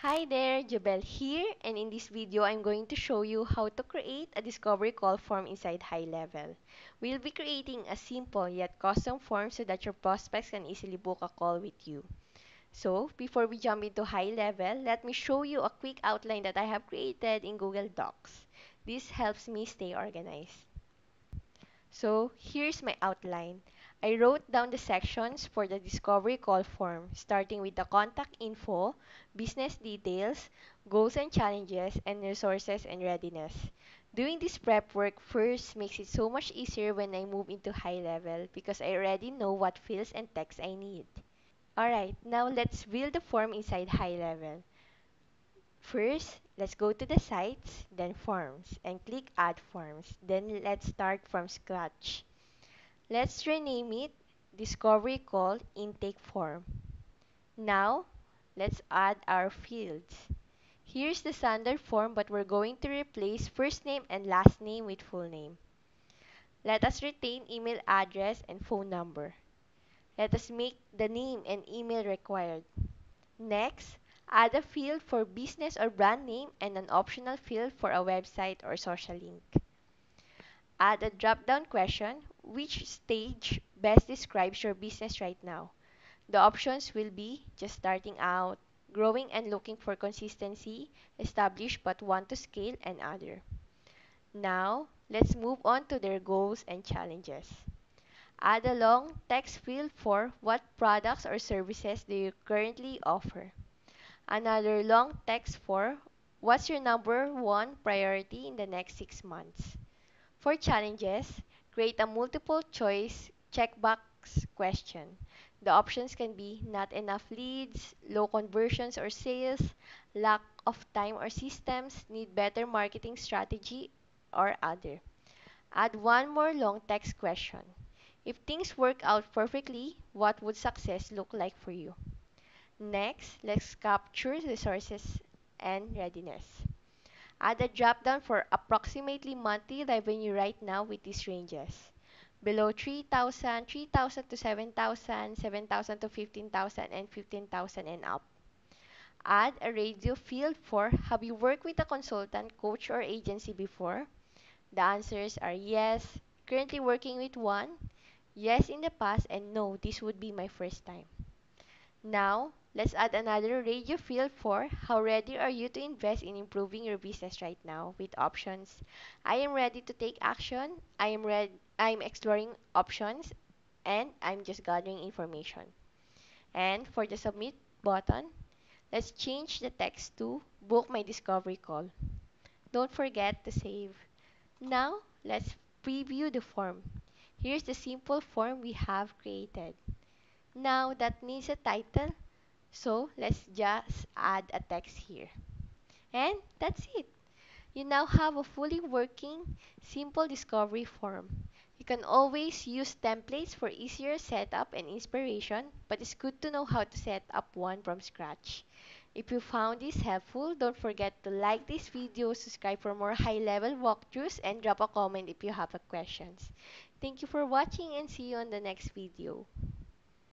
Hi there, Jabel here, and in this video I'm going to show you how to create a discovery call form inside High Level. We'll be creating a simple yet custom form so that your prospects can easily book a call with you. So, before we jump into High Level, let me show you a quick outline that I have created in Google Docs. This helps me stay organized. So, here's my outline. I wrote down the sections for the discovery call form, starting with the contact info, business details, goals and challenges, and resources and readiness. Doing this prep work first makes it so much easier when I move into high level because I already know what fields and text I need. Alright, now let's build the form inside high level. First, let's go to the sites, then forms, and click add forms. Then let's start from scratch. Let's rename it Discovery Call Intake Form. Now, let's add our fields. Here's the standard form, but we're going to replace first name and last name with full name. Let us retain email address and phone number. Let us make the name and email required. Next, add a field for business or brand name and an optional field for a website or social link. Add a drop-down question, which stage best describes your business right now? The options will be just starting out, growing and looking for consistency, established but want to scale, and other. Now, let's move on to their goals and challenges. Add a long text field for what products or services do you currently offer. Another long text for what's your number one priority in the next 6 months. For challenges, create a multiple choice checkbox question. The options can be not enough leads, low conversions or sales, lack of time or systems, need better marketing strategy, or other. Add one more long text question. If things work out perfectly, what would success look like for you? Next, let's capture resources and readiness. Add a drop-down for approximately monthly revenue right now with these ranges. Below 3,000, 3,000 to 7,000, 7,000 to 15,000, and 15,000 and up. Add a radio field for have you worked with a consultant, coach, or agency before? The answers are yes, currently working with one, yes in the past, and no, this would be my first time. Now, let's add another radio field for how ready are you to invest in improving your business right now with options. I am ready to take action. I'm exploring options and I'm just gathering information. And for the submit button, let's change the text to book my discovery call. Don't forget to save. Now, let's preview the form. Here's the simple form we have created. Now that needs a title, so let's just add a text here. And that's it. You now have a fully working, simple discovery form. You can always use templates for easier setup and inspiration, but it's good to know how to set up one from scratch. If you found this helpful, don't forget to like this video, subscribe for more high-level walkthroughs, and drop a comment if you have questions. Thank you for watching and see you on the next video.